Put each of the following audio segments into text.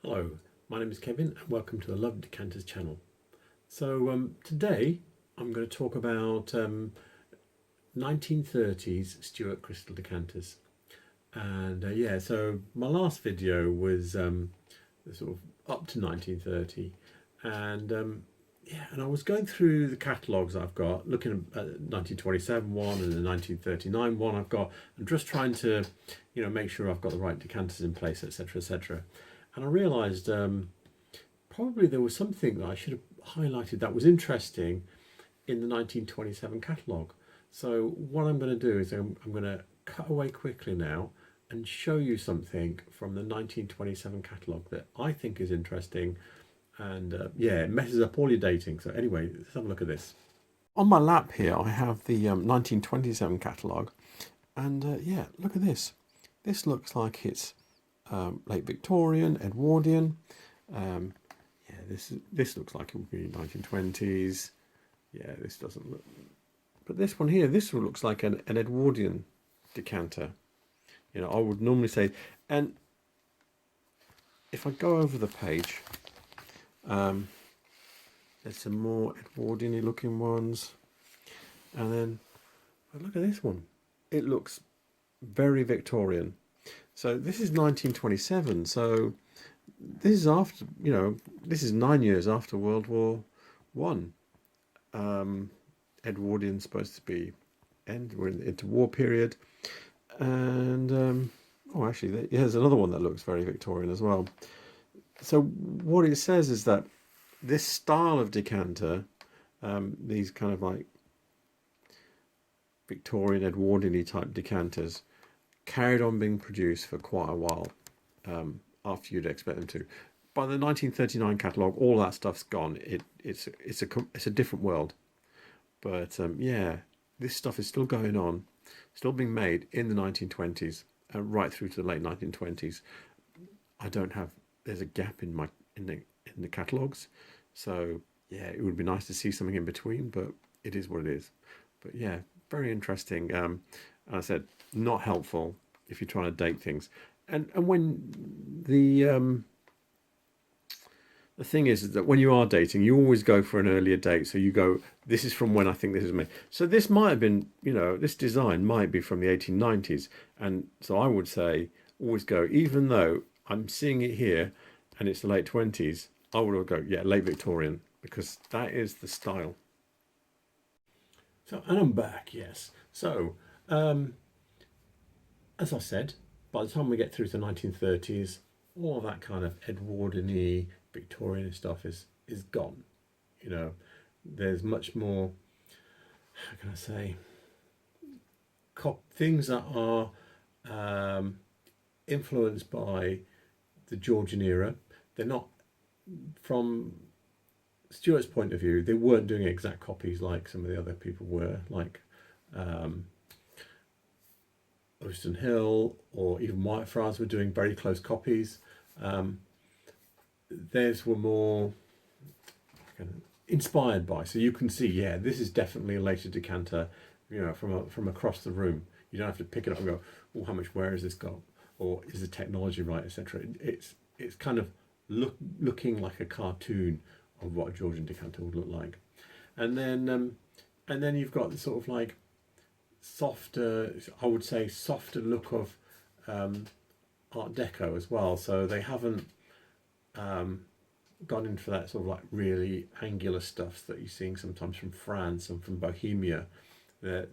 Hello, my name is Kevin and welcome to the Love Decanters channel. So today I'm going to talk about 1930s Stuart Crystal decanters. And yeah, so my last video was sort of up to 1930, and yeah, and I was going through the catalogues I've got, looking at 1927 one and the 1939 one I've got, and just trying to, make sure I've got the right decanters in place, etc., etc. And I realised probably there was something that I should have highlighted that was interesting in the 1927 catalogue. So what I'm going to do is I'm going to cut away quickly now and show you something from the 1927 catalogue that I think is interesting, and yeah, it messes up all your dating. So anyway, let's have a look at this. On my lap here I have the 1927 catalogue, and yeah, look at this. This looks like it's late Victorian, Edwardian. Yeah, this looks like it would be 1920s. Yeah, this doesn't look, but this one here, this one looks like an Edwardian decanter. I would normally say, and if I go over the page, there's some more Edwardian-y looking ones, and then look at this one. It looks very Victorian. So this is 1927. So this is after, this is 9 years after World War One. Edwardian's supposed to be end. We're in the interwar period. And oh, actually there's another one that looks very Victorian as well. So what it says is that this style of decanter, these kind of like Victorian Edwardian type decanters, carried on being produced for quite a while after you'd expect them to. By the 1939 catalogue, all that stuff's gone. It's a different world. But yeah, this stuff is still going on, still being made in the 1920s, right through to the late 1920s. There's a gap in the catalogues, so yeah, it would be nice to see something in between, but it is what it is. But yeah, very interesting. As I said, not helpful if you're trying to date things. And when the thing is that when you are dating, you always go for an earlier date. So you go, this is from when I think this is made. So this might have been, this design might be from the 1890s. And so I would say always go, even though I'm seeing it here and it's the late 20s, I would go, yeah, late Victorian, because that is the style. So, and I'm back, yes. So, as I said, by the time we get through to the 1930s, all of that kind of Edwardian-y, Victorian stuff is gone. There's much more, how can I say, things that are influenced by the Georgian era. They're not, from Stuart's point of view, they weren't doing exact copies like some of the other people were, like Austin Hill or even Whitefriars were doing very close copies. Theirs were more kind of inspired by. So you can see, yeah, this is definitely a later decanter, from across the room. You don't have to pick it up and go, oh, how much wear has this got? Or is the technology right, etc. It's kind of looking like a cartoon of what a Georgian decanter would look like. And then you've got the sort of like softer, I would say softer look of Art Deco as well. So they haven't gone in for that sort of like really angular stuff that you're seeing sometimes from France and from Bohemia. Their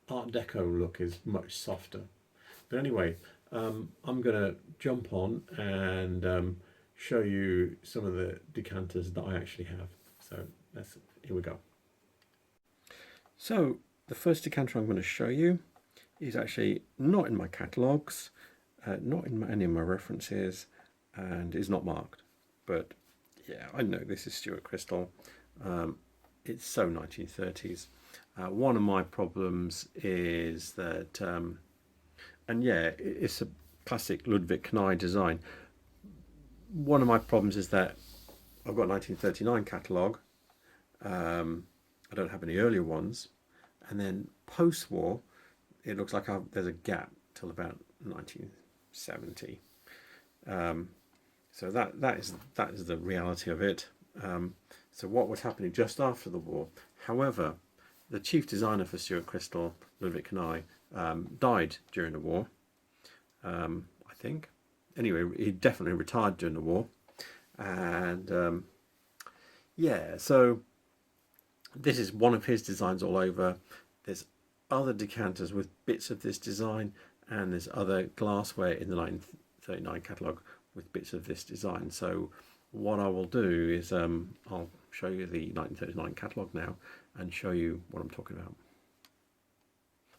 Art Deco look is much softer. But anyway, I'm going to jump on and show you some of the decanters that I actually have. So here we go. So the first decanter I'm going to show you is actually not in my catalogues, not in any of my references, and is not marked. But yeah, I know this is Stuart Crystal. It's so 1930s. One of my problems is that, and yeah, it's a classic Ludwig Knigh design. One of my problems is that I've got 1939 catalogue. I don't have any earlier ones. And then post-war, it looks like there's a gap till about 1970. So that is the reality of it. So what was happening just after the war? However, the chief designer for Stuart Crystal, Ludwig and I, died during the war. I think. Anyway, he definitely retired during the war, and yeah. So this is one of his designs all over. There's other decanters with bits of this design, and there's other glassware in the 1939 catalogue with bits of this design. So what I will do is I'll show you the 1939 catalogue now and show you what I'm talking about.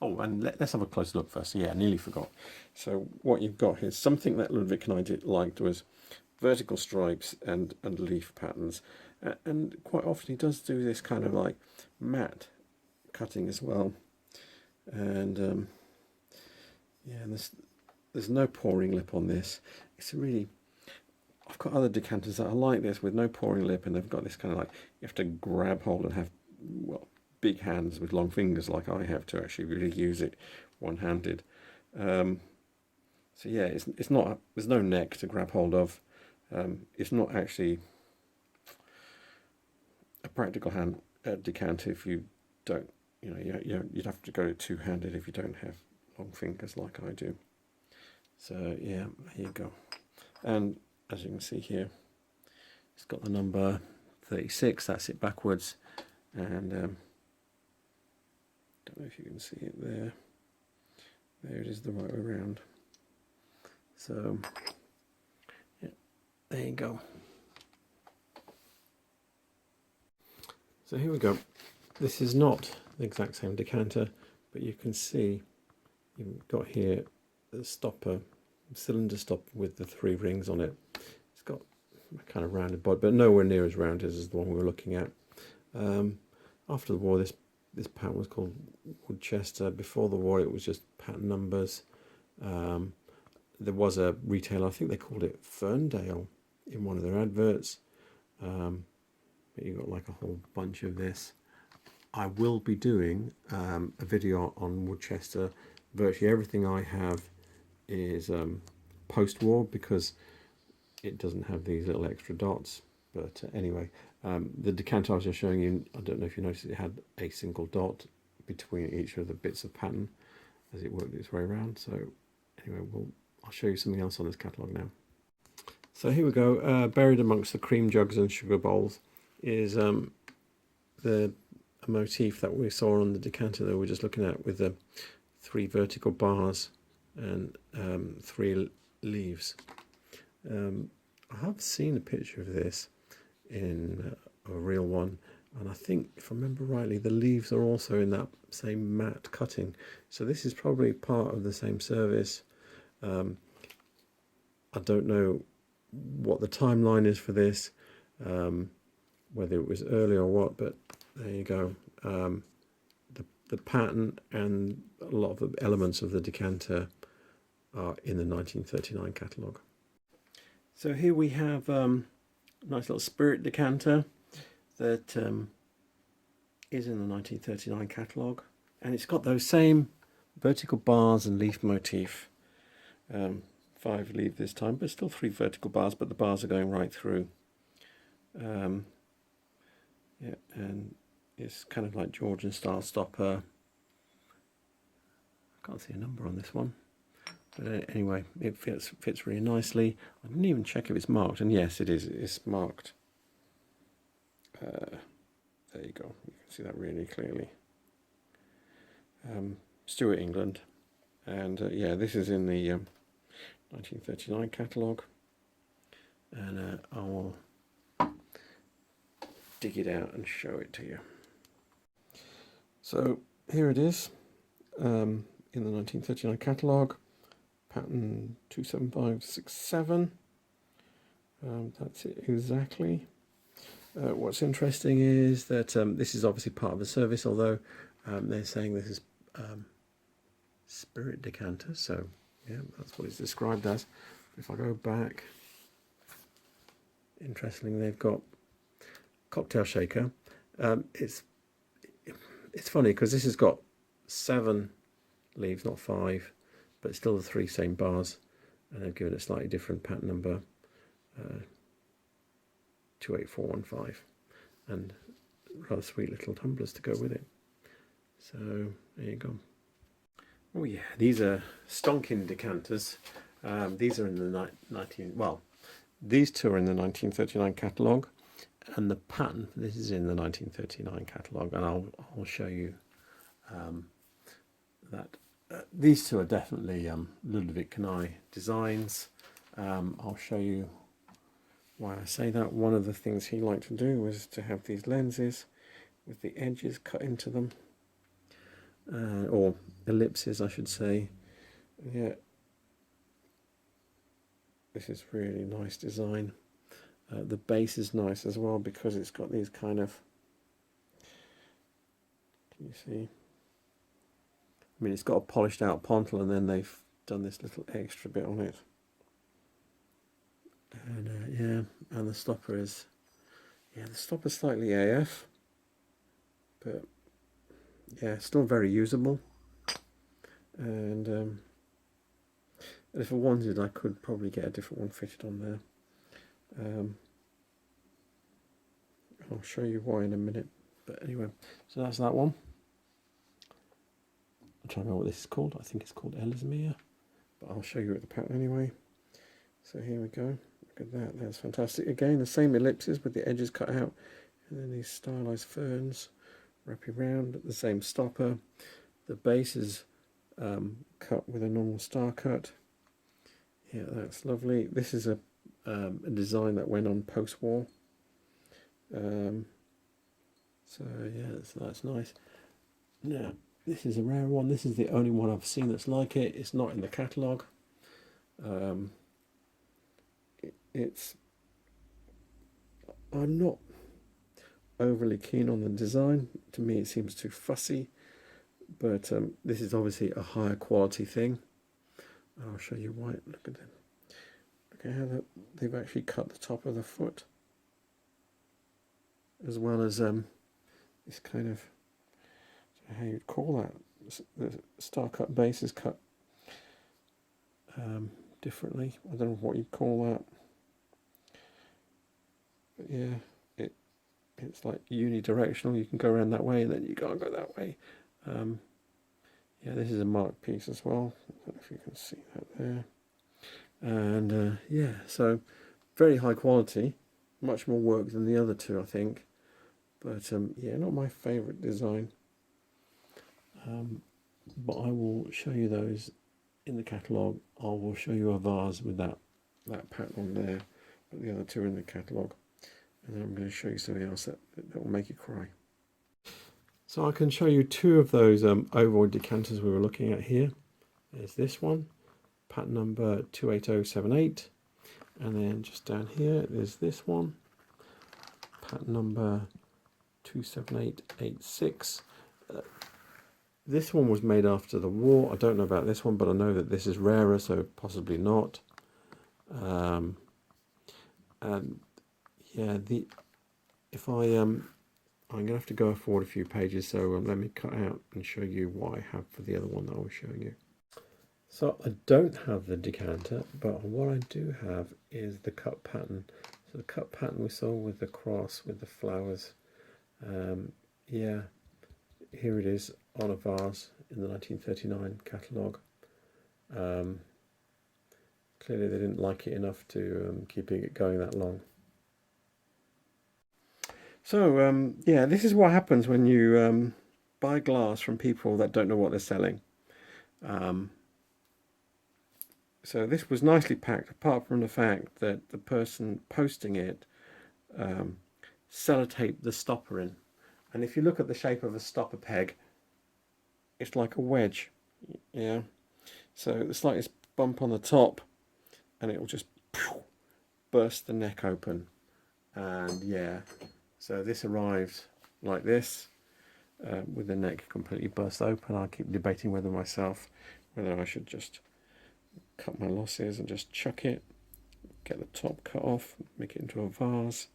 Oh, and let's have a close look first. Yeah, I nearly forgot. So what you've got here, something that Ludwig and I liked was vertical stripes and leaf patterns. And quite often he does do this kind of like matte cutting as well. And yeah, and there's no pouring lip on this. It's a really, I've got other decanters that are like this with no pouring lip, and they've got this kind of like, you have to grab hold and have, well, big hands with long fingers like I have to actually really use it one-handed. So yeah, it's not, there's no neck to grab hold of. It's not actually a practical hand decanter if you don't, you know, you'd have to go two-handed if you don't have long fingers like I do. So yeah, here you go. And as you can see here, it's got the number 36, that's it backwards, and don't know if you can see it there. There it is the right way around. So yeah, there you go. So here we go. This is not the exact same decanter, but you can see you've got here the stopper, cylinder stopper with the 3 rings on it. It's got a kind of rounded body, but nowhere near as rounded as the one we were looking at. After the war, this pattern was called Woodchester. Before the war, it was just pattern numbers. There was a retailer, I think they called it Ferndale, in one of their adverts. But you got like a whole bunch of this. I will be doing a video on Woodchester. Virtually everything I have is post-war because it doesn't have these little extra dots. But anyway, the decanter I was just showing you, I don't know if you noticed, it had a single dot between each of the bits of pattern as it worked its way around. So anyway, I'll show you something else on this catalogue now. So here we go. Buried amongst the cream jugs and sugar bowls is a motif that we saw on the decanter that we were just looking at, with the 3 vertical bars and 3 leaves. I have seen a picture of this in a real one, and I think, if I remember rightly, the leaves are also in that same matte cutting. So this is probably part of the same service. I don't know what the timeline is for this, whether it was early or what, but there you go. The pattern and a lot of the elements of the decanter are in the 1939 catalogue. So here we have a nice little Spirit decanter that is in the 1939 catalogue, and it's got those same vertical bars and leaf motif. 5 leaf this time, but still 3 vertical bars, but the bars are going right through. Yeah, and it's kind of like Georgian style stopper. I can't see a number on this one, but anyway, it fits really nicely. I didn't even check if it's marked, and yes, it is. It's marked. There you go. You can see that really clearly. Stuart, England, and yeah, this is in the 1939 catalogue, and I will dig it out and show it to you. So here it is, in the 1939 catalogue, pattern 27567. That's it exactly. What's interesting is that this is obviously part of the service, although they're saying this is Spirit decanter, so yeah, that's what it's described as. If I go back, interestingly, they've got cocktail shaker. It's funny because this has got 7 leaves, not 5, but still the 3 same bars, and they've given it a slightly different pattern number. 28415, and rather sweet little tumblers to go with it. So there you go. Oh yeah, these are Stonkin decanters. These are in the these two are in the 1939 catalogue, and the pattern for this is in the 1939 catalogue, and I'll show you that these two are definitely Ludwig Knigh designs. I'll show you why I say that. One of the things he liked to do was to have these lenses with the edges cut into them, or ellipses I should say. Yeah, this is really nice design. The base is nice as well because it's got these kind of, can you see? I mean, it's got a polished out pontil and then they've done this little extra bit on it. And yeah, and the stopper is, yeah, the stopper's slightly AF, but yeah, still very usable. And if I wanted, I could probably get a different one fitted on there. I'll show you why in a minute. But anyway, so that's that one. I'm trying to remember what this is called. I think it's called Ellesmere, but I'll show you the pattern anyway. So here we go. Look at that. That's fantastic. Again, the same ellipses with the edges cut out, and then these stylized ferns wrapping around. The same stopper. The base is cut with a normal star cut. Yeah, that's lovely. This is a design that went on post-war. So yeah, so that's nice. Now, this is a rare one. This is the only one I've seen that's like it. It's not in the catalogue. I'm not overly keen on the design. To me, it seems too fussy. But this is obviously a higher quality thing. I'll show you why. Look at them. Look at how they've actually cut the top of the foot, as well as this kind of, how you'd call that. The star cut base is cut differently. I don't know what you'd call that. But yeah, it's like unidirectional. You can go around that way and then you can't go that way. Yeah, this is a marked piece as well. I don't know if you can see that there. And yeah, so very high quality, much more work than the other two, I think. But yeah, not my favourite design. But I will show you those in the catalogue. I will show you a vase with that pattern on there, but the other two are in the catalogue. And then I'm going to show you something else that will make you cry. So I can show you two of those Overlord decanters we were looking at here. There's this one, pattern number 28078, and then just down here there's this one, pattern number 27886. This one was made after the war. I don't know about this one, but I know that this is rarer, so possibly not. And yeah, I'm going to have to go forward a few pages, so let me cut out and show you what I have for the other one that I was showing you. So I don't have the decanter, but what I do have is the cut pattern. So the cut pattern we saw with the cross, with the flowers. Yeah, here it is on a vase in the 1939 catalogue. Clearly they didn't like it enough to keep it going that long. So yeah, this is what happens when you buy glass from people that don't know what they're selling. So this was nicely packed, apart from the fact that the person posting it sellotaped the stopper in. And if you look at the shape of a stopper peg, it's like a wedge. Yeah. So the slightest bump on the top, and it will just burst the neck open. And yeah. So this arrived like this, with the neck completely burst open. I keep debating whether I should just cut my losses and just chuck it, get the top cut off, make it into a vase.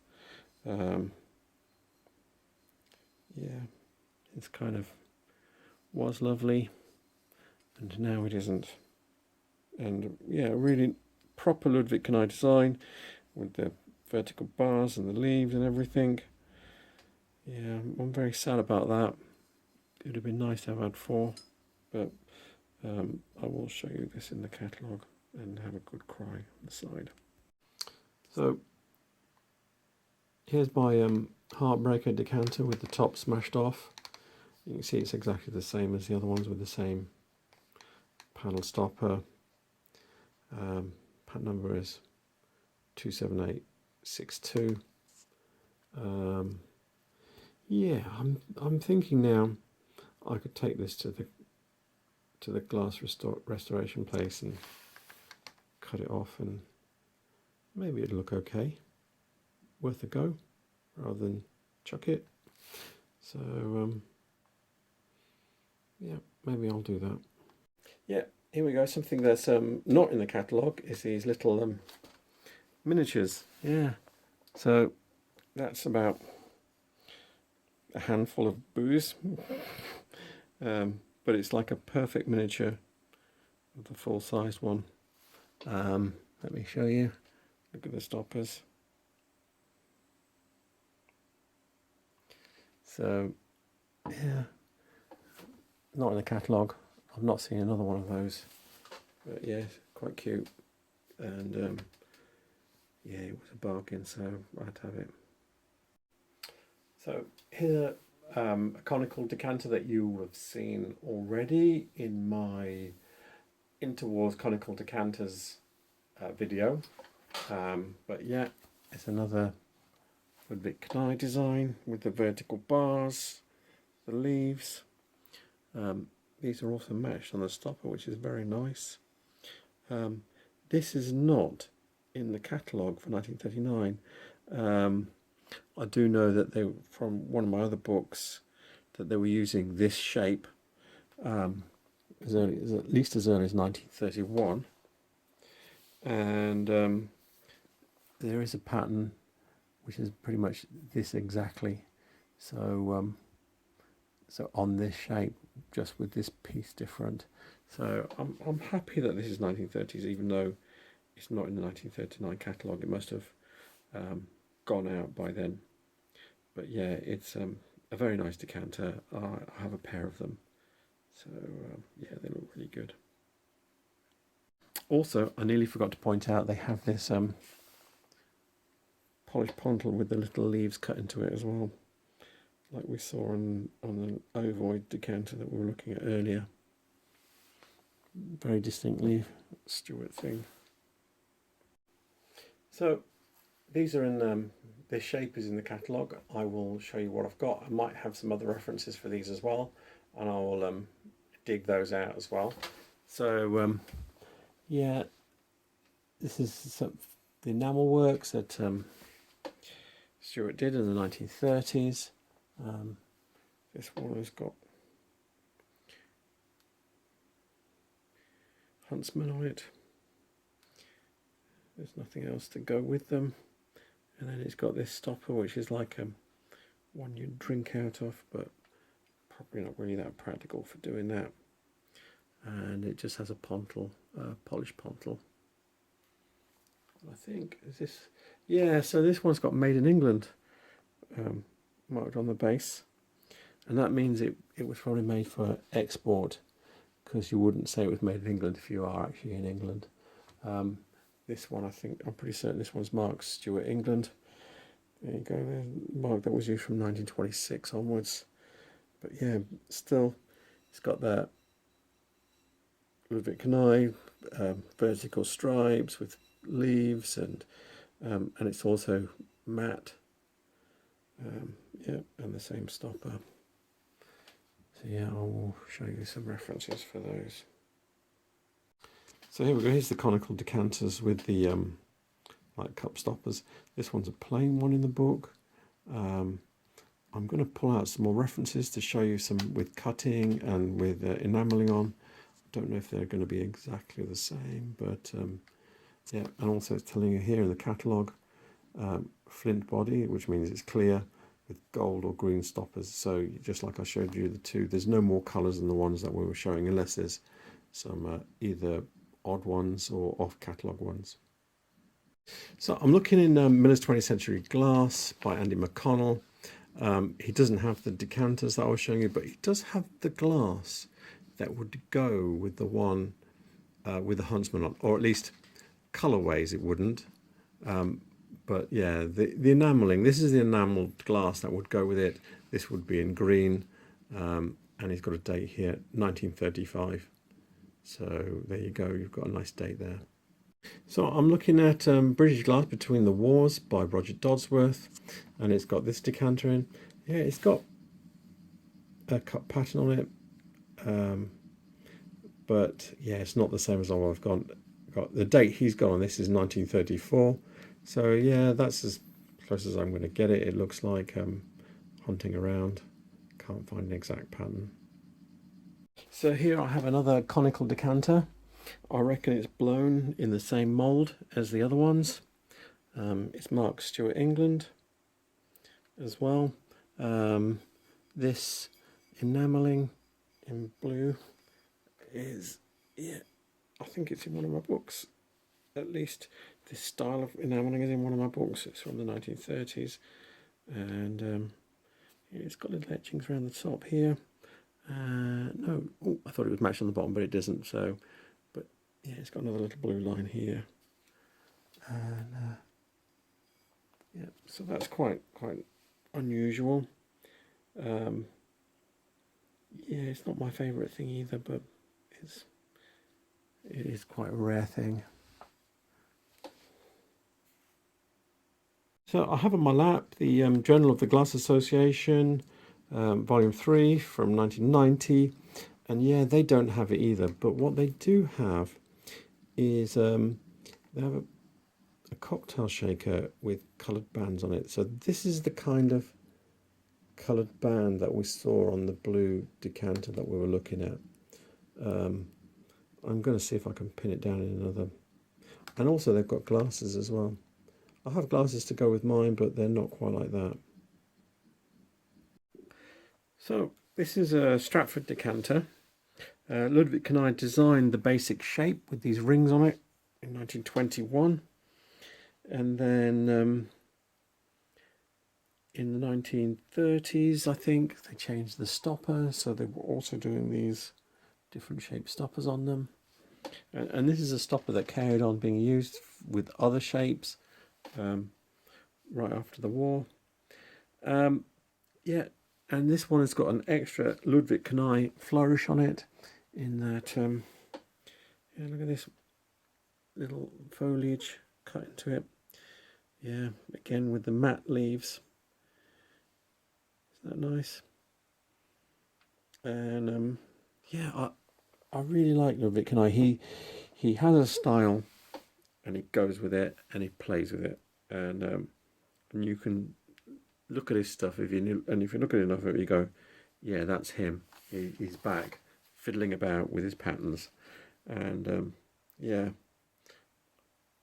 Yeah, it's kind of was lovely, and now it isn't. And yeah, really proper Ludwig Knigh design. with the vertical bars and the leaves and everything. Yeah, I'm very sad about that. It would have been nice to have had 4, but I will show you this in the catalogue and have a good cry on the side. So here's my Heartbreaker decanter with the top smashed off. You can see it's exactly the same as the other ones with the same panel stopper. Patent number is 27862. Yeah, I'm thinking now I could take this to the glass restoration place and cut it off, and maybe it'll look okay, worth a go, rather than chuck it. So yeah, maybe I'll do that. Yeah, here we go. Something that's not in the catalogue is these little miniatures. Yeah, so that's about a handful of booze. But it's like a perfect miniature of the full-sized one. Let me show you. Look at the stoppers. So, yeah, not in the catalogue. I've not seen another one of those. But yeah, quite cute. And yeah, it was a bargain, so I had to have it. So here, a conical decanter that you have seen already in my Interwars Conical Decanters video. But yeah, it's another Ludwig Knigh design with the vertical bars, the leaves. These are also matched on the stopper, which is very nice. This is not in the catalogue for 1939. I do know that they, from one of my other books, that they were using this shape at least as early as 1931. And there is a pattern which is pretty much this exactly. So so on this shape, just with this piece different. So I'm happy that this is 1930s, even though it's not in the 1939 catalogue. It must have gone out by then. But yeah, it's a very nice decanter. I have a pair of them. So yeah, they look really good. Also, I nearly forgot to point out they have this polished pontle with the little leaves cut into it as well, like we saw on the Overlord Decanter that we were looking at earlier. Very distinctly Stuart thing. So these are in this shape is in the catalogue. I will show you what I've got. I might have some other references for these as well, and I will dig those out as well. So yeah, this is the enamel works that Stuart did in the 1930s. This one has got Huntsman on it. There's nothing else to go with them. And then it's got this stopper, which is like one you drink out of, but probably not really that practical for doing that. And it just has a pontle, polished pontle. I think, is this? Yeah, so this one's got made in England marked on the base. And that means it was probably made for export, because you wouldn't say it was made in England if you are actually in England. This one, I'm pretty certain this one's marked Stuart England. There you go, there's a mark that was used from 1926 onwards. But yeah, still, it's got that Ludwig Knigh vertical stripes with leaves, and it's also matte. Yeah, and the same stopper. So yeah, I will show you some references for those. So here we go, here's the Conical Decanters with the like cup stoppers. This one's a plain one in the book. I'm going to pull out some more references to show you some with cutting and with enamelling on. I don't know if they're going to be exactly the same, but yeah, and also it's telling you here in the catalogue, flint body, which means it's clear, with gold or green stoppers. So just like I showed you the two, there's no more colours than the ones that we were showing, unless there's some either odd ones or off catalogue ones. So I'm looking in Miller's 20th Century Glass by Andy McConnell. He doesn't have the decanters that I was showing you, but he does have the glass that would go with the one with the Huntsman on, or at least colorways it wouldn't. But yeah, the enameling, this is the enameled glass that would go with it. This would be in green, and he's got a date here, 1935. So there you go, you've got a nice date there. So I'm looking at British Glass Between the Wars by Roger Dodsworth, and it's got this decanter in. Yeah, it's got a cut pattern on it, but yeah, it's not the same as all I've got. The date he's got on this is 1934. So yeah, that's as close as I'm going to get it. It looks like hunting around, can't find an exact pattern. So here I have another conical decanter. I reckon it's blown in the same mould as the other ones. It's marked Stuart England as well. This enameling in blue is, yeah, I think it's in one of my books. At least this style of enameling is in one of my books. It's from the 1930s, and it's got little etchings around the top here. No, oh, I thought it was matched on the bottom, but it doesn't. So, but yeah, it's got another little blue line here, and yeah, so that's quite unusual. Yeah, it's not my favourite thing either, but it is quite a rare thing. So I have on my lap the Journal of the Glass Association, Volume 3 from 1990, and yeah, they don't have it either, but what they do have is they have a cocktail shaker with coloured bands on it. So this is the kind of coloured band that we saw on the blue decanter that we were looking at. I'm going to see if I can pin it down in another. And also they've got glasses as well. I have glasses to go with mine, but they're not quite like that. So this is a Stratford decanter. Ludwig and I designed the basic shape with these rings on it in 1921. And then in the 1930s, I think, they changed the stopper. So they were also doing these different shaped stoppers on them. And this is a stopper that carried on being used with other shapes right after the war. Yeah, and this one has got an extra Ludwig and I flourish on it, in that yeah, look at this little foliage cut into it. Yeah, again with the matte leaves. Isn't that nice? And yeah, I really like Ludwig and I. He has a style, and he goes with it, and he plays with it, and you can look at his stuff if you look at enough of it, you go, yeah, that's him. He's back fiddling about with his patterns, and yeah,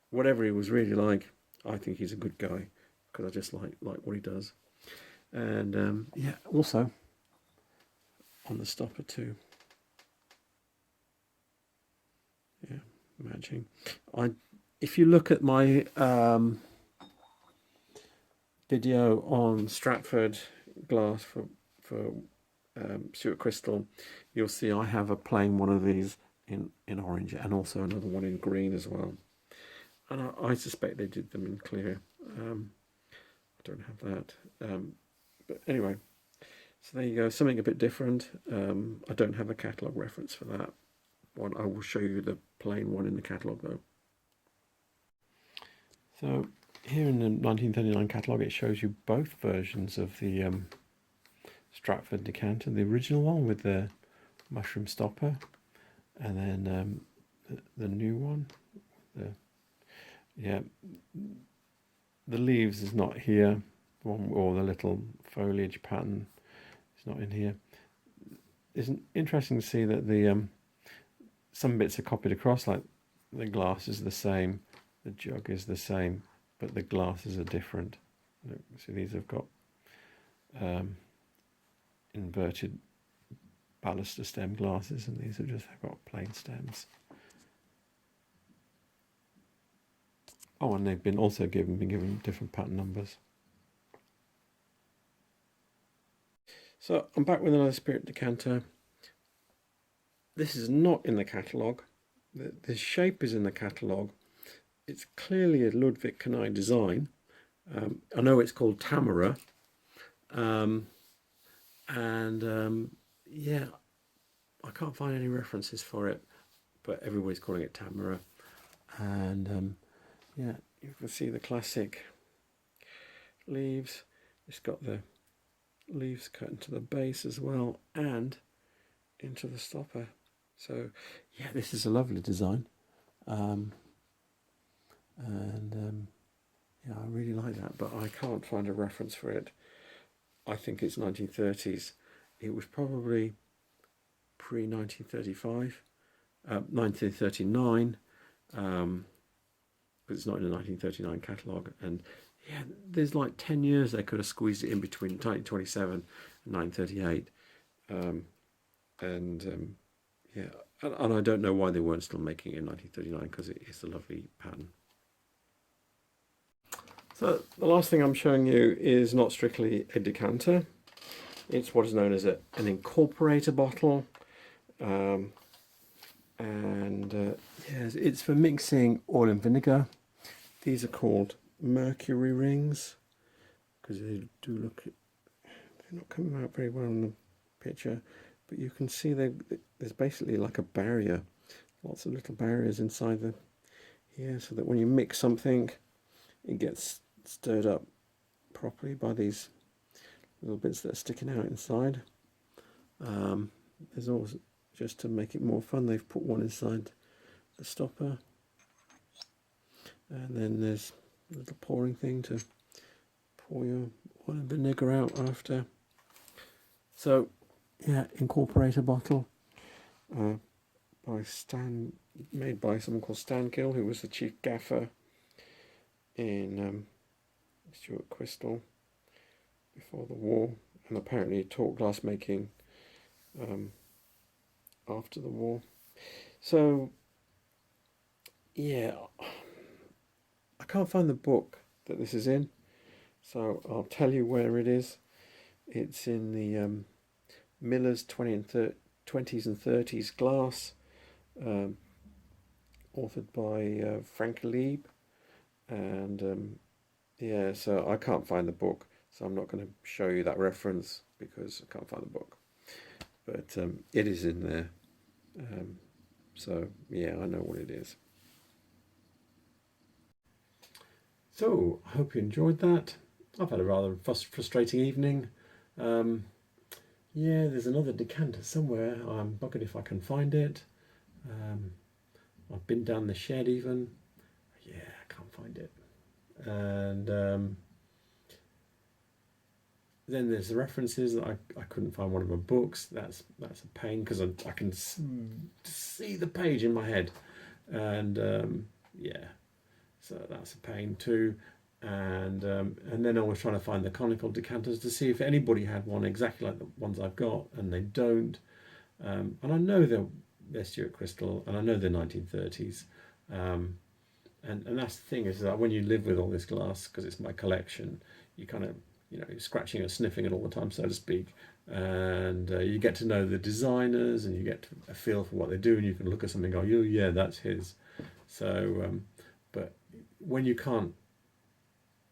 whatever he was really like, I think he's a good guy, because I just like what he does. And yeah, also on the stopper too. Yeah, matching. If you look at my video on Stratford glass for Stuart Crystal, you'll see I have a plain one of these in orange, and also another one in green as well. And I suspect they did them in clear. I don't have that. But anyway, so there you go, something a bit different. I don't have a catalogue reference for that one. I will show you the plain one in the catalogue though. So here in the 1939 catalogue, it shows you both versions of the Stratford decanter, the original one with the mushroom stopper, and then the new one. Yeah, the leaves is not here, or the little foliage pattern is not in here. It's interesting to see that the some bits are copied across, like the glass is the same, the jug is the same, but the glasses are different. Look, see, these have got inverted baluster stem glasses, and these have just got plain stems. Oh, and they've been also been given different pattern numbers. So I'm back with another Spirit decanter. This is not in the catalogue. The shape is in the catalogue. It's clearly a Ludwig Canai design. I know it's called Tamara. Yeah, I can't find any references for it, but everybody's calling it Tamara. And yeah, you can see the classic leaves. It's got the leaves cut into the base as well and into the stopper. So yeah, this is a lovely design. Yeah, I really like that, but I can't find a reference for it. I think it's 1930s. It was probably pre-1935, 1939, but it's not in the 1939 catalogue. And yeah, there's like 10 years they could have squeezed it in between 1927 and 1938. Yeah, and I don't know why they weren't still making it in 1939, because it is a lovely pattern. So the last thing I'm showing you is not strictly a decanter. It's what is known as an Incorporator Bottle. Yes, it's for mixing oil and vinegar. These are called Mercury Rings, because they do look, they're not coming out very well in the picture, but you can see there's basically like a barrier, lots of little barriers inside here, so that when you mix something, it gets stirred up properly by these little bits that are sticking out inside. There's also, just to make it more fun, they've put one inside the stopper, and then there's a little pouring thing to pour your oil and vinegar out after. So yeah, Incorporator Bottle, made by someone called Stan Gill, who was the chief gaffer in Stuart Crystal before the war, and apparently taught glass making after the war. So yeah, I can't find the book that this is in, so I'll tell you where it is. It's in the Miller's 20s and 30s glass, authored by Frank Lieb, and yeah, so I can't find the book, so I'm not going to show you that reference because I can't find the book, but it is in there. So yeah, I know what it is. So I hope you enjoyed that. I've had a rather frustrating evening. Yeah, there's another decanter somewhere. I'm bugging if I can find it. I've been down the shed even. Yeah, I can't find it. And then there's the references that I couldn't find one of my books. That's a pain, because I can see the page in my head, and yeah, so that's a pain too. And then I was trying to find the Conical Decanters to see if anybody had one exactly like the ones I've got, and they don't. And I know they're Stuart Crystal, and I know they're 1930s. And that's the thing, is that when you live with all this glass, because it's my collection, you kind of, you're scratching and sniffing it all the time, so to speak, and you get to know the designers, and you get a feel for what they do, and you can look at something and go, oh yeah, that's his. So but when you can't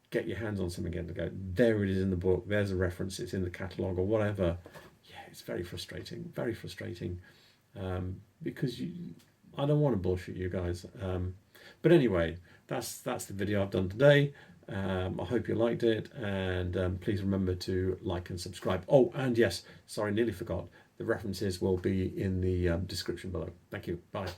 get your hands on something again to go, there it is in the book, there's a reference, it's in the catalogue or whatever, yeah, it's very frustrating, because I don't want to bullshit you guys. But anyway, that's the video I've done today. I hope you liked it, and please remember to like and subscribe. Oh, and yes, sorry, nearly forgot, the references will be in the description below. Thank you, bye.